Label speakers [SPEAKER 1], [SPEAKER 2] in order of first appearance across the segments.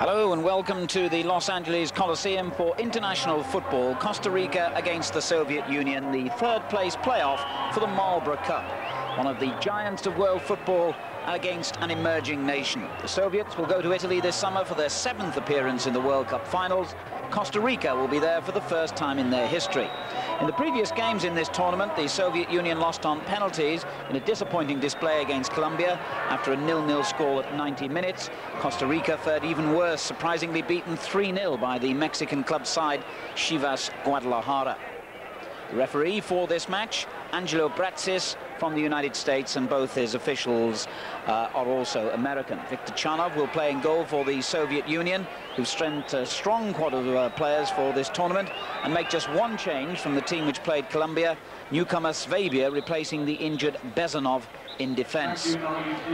[SPEAKER 1] Hello and welcome to the Los Angeles Coliseum for international football. Costa Rica against the Soviet Union, the third place playoff for the Marlboro Cup. One of the giants of world football against an emerging nation. The Soviets will go to Italy this summer for their 7th appearance in the World Cup finals. Costa Rica will be there for the first time in their history. In the previous games in this tournament, the Soviet Union lost on penalties in a disappointing display against Colombia after a 0-0 score at 90 minutes. Costa Rica fared even worse, surprisingly beaten 3-0 by the Mexican club side Chivas Guadalajara. The referee for this match, Angelo Brazis from the United States, and both his officials are also American. Viktor Chanov will play in goal for the Soviet Union, who've strengthened a strong squad of players for this tournament, and make just one change from the team which played Colombia. Newcomer Svabia replacing the injured Bezanov in defence.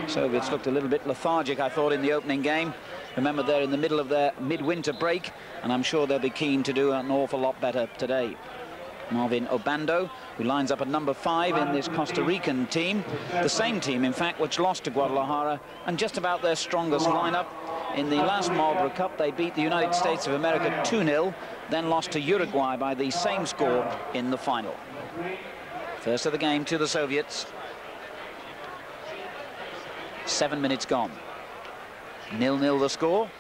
[SPEAKER 1] Soviets looked a little bit lethargic, I thought, in the opening game. Remember, they're in the middle of their midwinter break, and I'm sure they'll be keen to do an awful lot better today. Marvin Obando, who lines up at number 5 in this Costa Rican team, the same team, in fact, which lost to Guadalajara, and just about their strongest lineup. In the last Marlboro Cup, they beat the United States of America 2-0, then lost to Uruguay by the same score in the final. First of the game to the Soviets. 7 minutes gone. 0-0 the score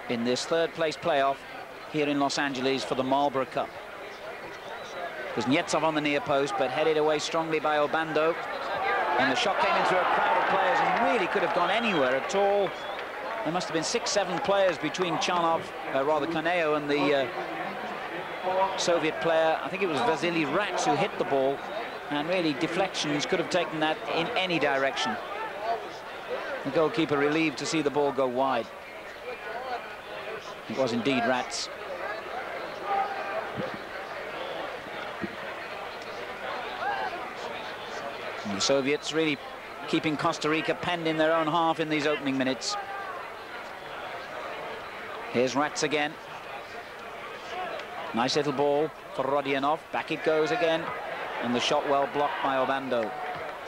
[SPEAKER 1] in this third-place playoff here in Los Angeles for the Marlboro Cup. Kuznetsov on the near post, but headed away strongly by Obando. And the shot came in through a crowd of players and really could have gone anywhere at all. There must have been 6-7 players between Chanov, rather Caneo, and the Soviet player. I think it was Vasily Rats who hit the ball, and really deflections could have taken that in any direction. The goalkeeper relieved to see the ball go wide. It was indeed Rats. And the Soviets really keeping Costa Rica penned in their own half in these opening minutes. Here's Rats again. Nice little ball for Rodionov. Back it goes again. And the shot well blocked by Obando.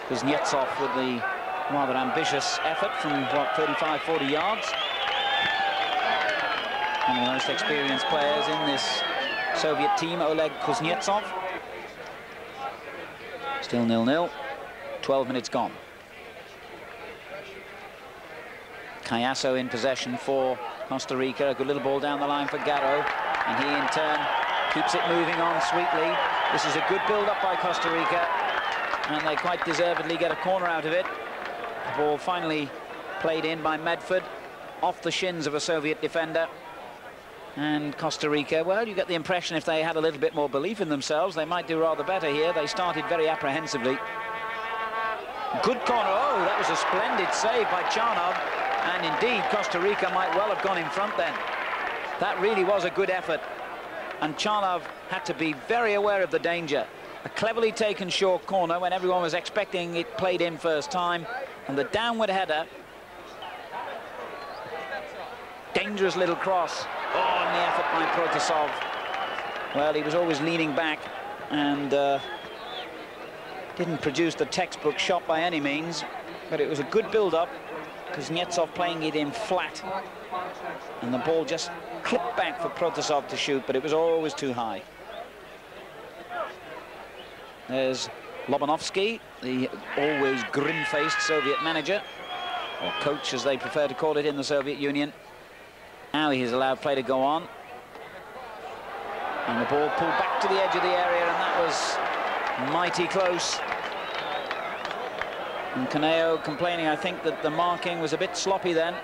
[SPEAKER 1] Kuznetsov with the rather ambitious effort from, what, 35, 40 yards. One of the most experienced players in this Soviet team, Oleg Kuznetsov. Still 0-0. 12 minutes gone. Cayasso in possession for Costa Rica. A good little ball down the line for Garro, and he in turn keeps it moving on sweetly. This is a good build-up by Costa Rica, and they quite deservedly get a corner out of it. The ball finally played in by Medford, off the shins of a Soviet defender. And Costa Rica, well, you get the impression if they had a little bit more belief in themselves, they might do rather better here. They started very apprehensively. Good corner. Oh, that was a splendid save by Chanov, and indeed Costa Rica might well have gone in front then. That really was a good effort, and Chanov had to be very aware of the danger. A cleverly taken short corner when everyone was expecting it played in first time, and the downward header. Dangerous little cross. Oh, and the effort by Protasov. Well, he was always leaning back and didn't produce the textbook shot by any means, but it was a good build-up. Kuznetsov playing it in flat, and the ball just clipped back for Protasov to shoot, but it was always too high. There's Lobanovsky, the always grim-faced Soviet manager, or coach as they prefer to call it in the Soviet Union. Now he has allowed play to go on, and the ball pulled back to the edge of the area, and that was mighty close. And Caneo complaining, I think, that the marking was a bit sloppy then.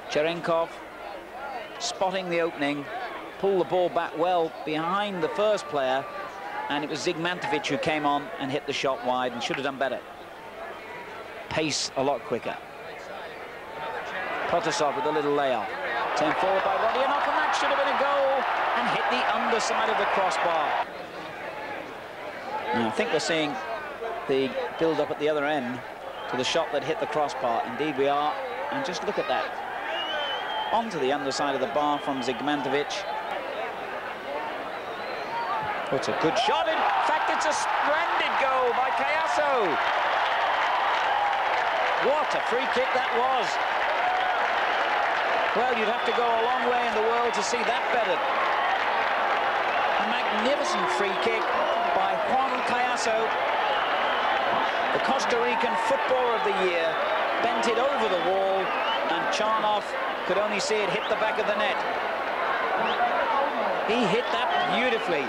[SPEAKER 1] Cherenkov spotting the opening, pulled the ball back well behind the first player, and it was Zigmantovic who came on and hit the shot wide and should have done better. Pace a lot quicker. Protasov with a little layoff. Turned forward by Rodionov, and that should have been a goal, and hit the underside of the crossbar. Now, I think we're seeing the build-up at the other end to the shot that hit the crossbar. Indeed we are, and just look at that. Onto the underside of the bar from Zigmantovic. Oh, it's a good shot. In fact, it's a splendid goal by Cayasso. What a free kick that was. Well, you'd have to go a long way in the world to see that bettered. A magnificent free kick by Juan Cayasso, the Costa Rican Footballer of the Year, bent it over the wall, and Charnoff could only see it hit the back of the net. He hit that beautifully.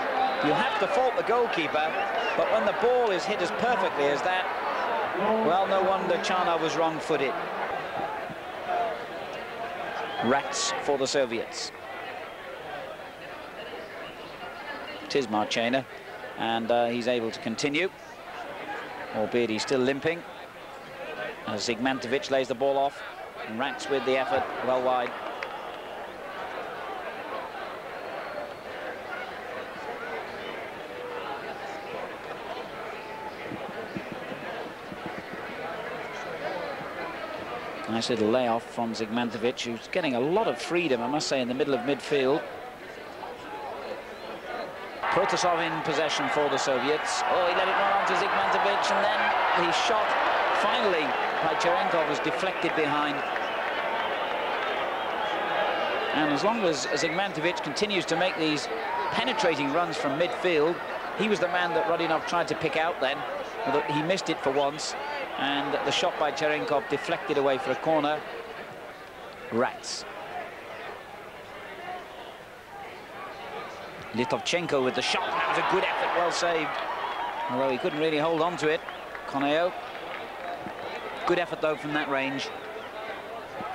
[SPEAKER 1] You have to fault the goalkeeper, but when the ball is hit as perfectly as that, well, no wonder Charnoff was wrong-footed. Rats for the Soviets. It is Marchena, and he's able to continue, albeit he's still limping, as Zigmantovic lays the ball off, and Rats with the effort, well wide. Nice little layoff from Zigmantovic, who's getting a lot of freedom, I must say, in the middle of midfield. Protasov in possession for the Soviets. Oh, he let it run on to Zigmantovic, and then the shot, finally, by Cherenkov was deflected behind. And as long as Zigmantovic continues to make these penetrating runs from midfield, he was the man that Rodionov tried to pick out then. He missed it for once, and the shot by Cherenkov deflected away for a corner. Rats. Litovchenko with the shot. That was a good effort, well saved. Although he couldn't really hold on to it. Koneo. Good effort, though, from that range.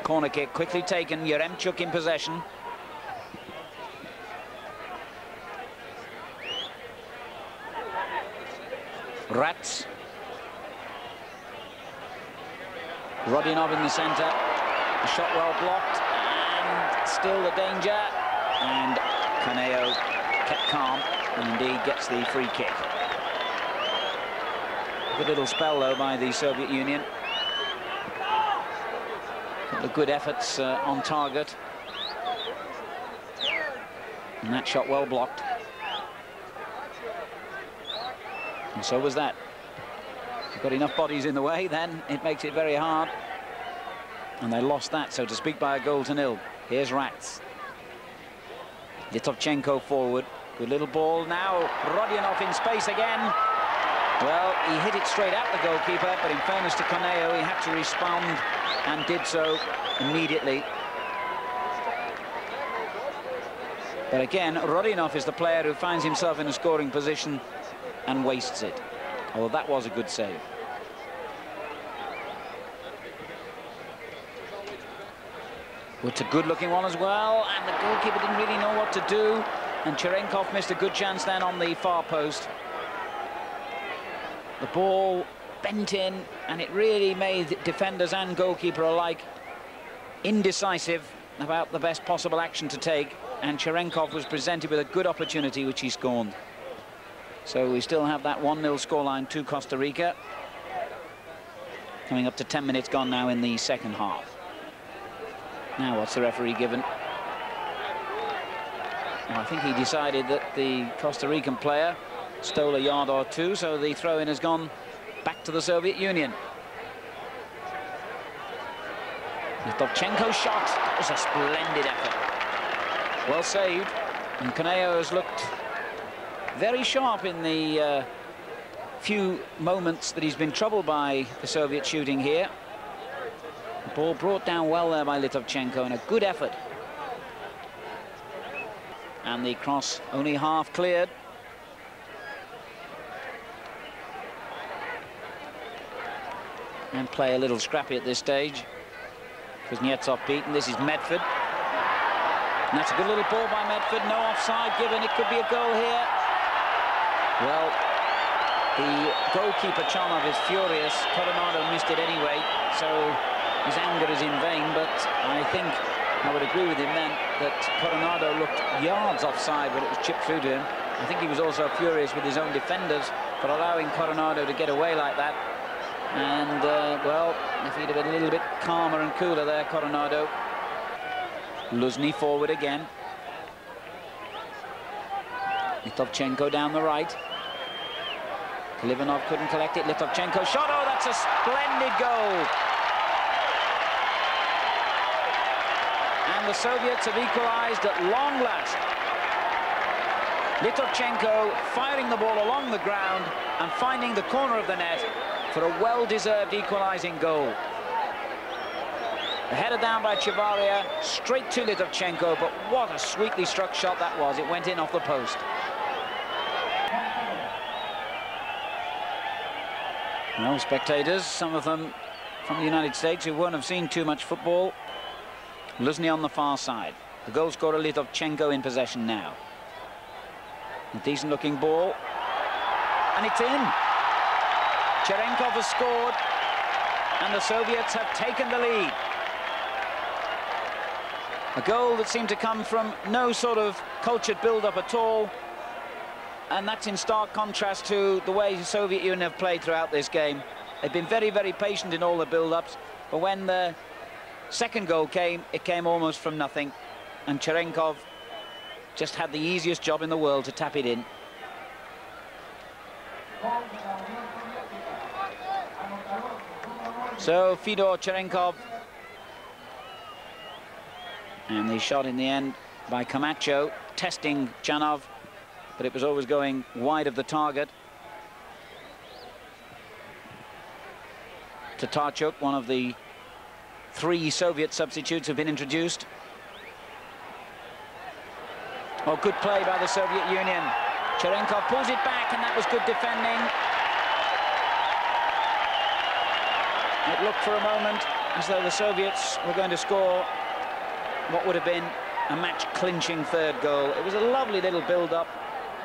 [SPEAKER 1] Corner kick quickly taken. Yaremchuk in possession. Rats. Rodionov in the centre. The shot well blocked. And still the danger. And Koneo kept calm and indeed gets the free kick. Good little spell, though, by the Soviet Union. A couple of good efforts on target. And that shot well blocked. And so was that. If you've got enough bodies in the way, then it makes it very hard. And they lost that, so to speak, by a goal to nil. Here's Rats. Litovchenko forward. Good little ball now. Rodionov in space again. Well, he hit it straight at the goalkeeper, but in fairness to Koneo, he had to respond and did so immediately. But again, Rodionov is the player who finds himself in a scoring position and wastes it. Although that was a good save. It's a good-looking one as well, and the goalkeeper didn't really know what to do, and Cherenkov missed a good chance then on the far post. The ball bent in, and it really made defenders and goalkeeper alike indecisive about the best possible action to take, and Cherenkov was presented with a good opportunity, which he scorned. So we still have that 1-0 scoreline to Costa Rica. Coming up to 10 minutes gone now in the second half. Now, what's the referee given? Well, I think he decided that the Costa Rican player stole a yard or two, so the throw-in has gone back to the Soviet Union. Litovchenko's shot. That was a splendid effort. Well saved. And Koneo has looked very sharp in the few moments that he's been troubled by the Soviet shooting here. The ball brought down well there by Litovchenko, and a good effort. And the cross only half cleared. And play a little scrappy at this stage. Kuznetsov beaten. This is Medford. And that's a good little ball by Medford. No offside given. It could be a goal here. Well, the goalkeeper Charnov is furious. Coronado missed it anyway, so his anger is in vain, but I think I would agree with him then that Coronado looked yards offside when it was chipped through to him. I think he was also furious with his own defenders for allowing Coronado to get away like that. And, well, if he'd have been a little bit calmer and cooler there, Coronado. Luzny forward again. Litovchenko down the right. Livanov couldn't collect it. Litovchenko shot. Oh, that's a splendid goal. And the Soviets have equalized at long last. Litovchenko firing the ball along the ground and finding the corner of the net for a well-deserved equalizing goal. The header down by Chavaria, straight to Litovchenko, but what a sweetly struck shot that was. It went in off the post. Well, spectators, some of them from the United States who won't have seen too much football. Luzhny on the far side. The goal scorer Litovchenko in possession now. A decent-looking ball. And it's in. Cherenkov has scored. And the Soviets have taken the lead. A goal that seemed to come from no sort of cultured build-up at all. And that's in stark contrast to the way the Soviet Union have played throughout this game. They've been very, very patient in all the build-ups. But when the second goal came, it came almost from nothing. And Cherenkov just had the easiest job in the world to tap it in. So Fedor Cherenkov. And the shot in the end by Camacho, testing Chanov, but it was always going wide of the target. Tatarchuk, one of the 3 Soviet substitutes who've been introduced. Oh, good play by the Soviet Union. Cherenkov pulls it back, and that was good defending. It looked for a moment as though the Soviets were going to score what would have been a match-clinching third goal. It was a lovely little build-up.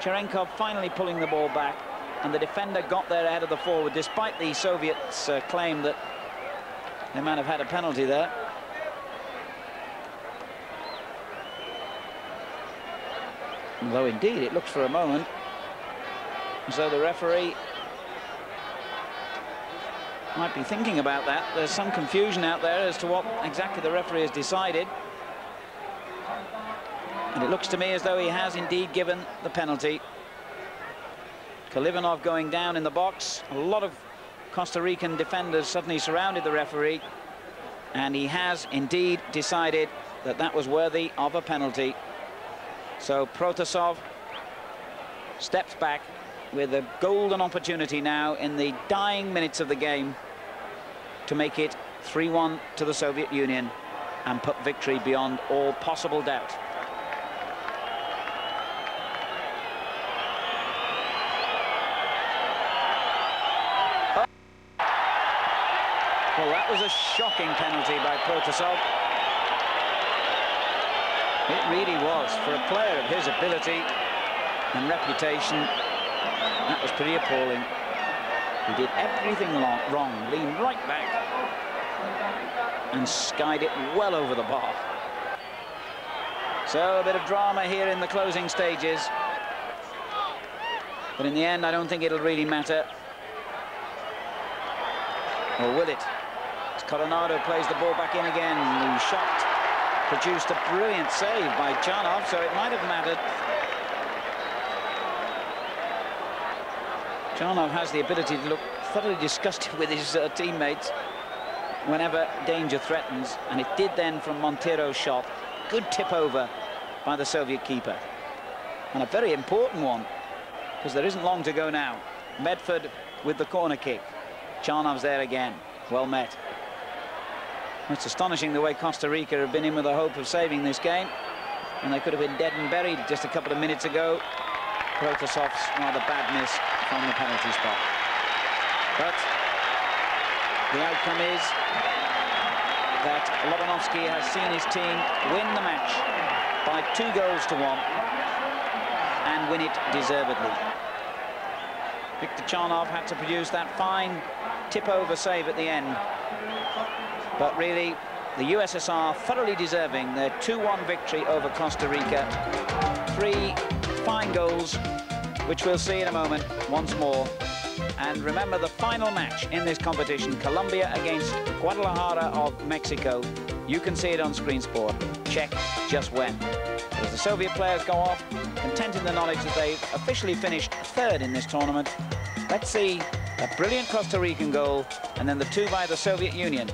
[SPEAKER 1] Cherenkov finally pulling the ball back, and the defender got there ahead of the forward, despite the Soviets' claim that they might have had a penalty there. Although indeed it looks for a moment as though the referee might be thinking about that. There's some confusion out there as to what exactly the referee has decided. And it looks to me as though he has indeed given the penalty. Kalivanov going down in the box. A lot of Costa Rican defenders suddenly surrounded the referee, and he has indeed decided that that was worthy of a penalty. So Protasov steps back with a golden opportunity now in the dying minutes of the game to make it 3-1 to the Soviet Union and put victory beyond all possible doubt. Well, that was a shocking penalty by Protasov. It really was. For a player of his ability and reputation, that was pretty appalling. He did everything wrong, leaned right back and skied it well over the bar. So a bit of drama here in the closing stages. But in the end, I don't think it'll really matter. Or will it? As Coronado plays the ball back in again. The shot produced a brilliant save by Chanov, so it might have mattered. Chanov has the ability to look thoroughly disgusted with his teammates whenever danger threatens, and it did then from Montero's shot. Good tip over by the Soviet keeper, and a very important one, because there isn't long to go now. Medford with the corner kick. Chanov's there again. Well met. It's astonishing the way Costa Rica have been in with the hope of saving this game, and they could have been dead and buried just a couple of minutes ago. Protasov's rather bad miss from the penalty spot. But the outcome is that Lobanovsky has seen his team win the match by 2-1 and win it deservedly. Viktor Chanov had to produce that fine tip-over save at the end. But really, the USSR thoroughly deserving their 2-1 victory over Costa Rica. 3 fine goals, which we'll see in a moment once more. And remember, the final match in this competition, Colombia against Guadalajara of Mexico. You can see it on Screen Sport. Check just when. As the Soviet players go off, content in the knowledge that they've officially finished 3rd in this tournament. Let's see a brilliant Costa Rican goal, and then the 2 by the Soviet Union.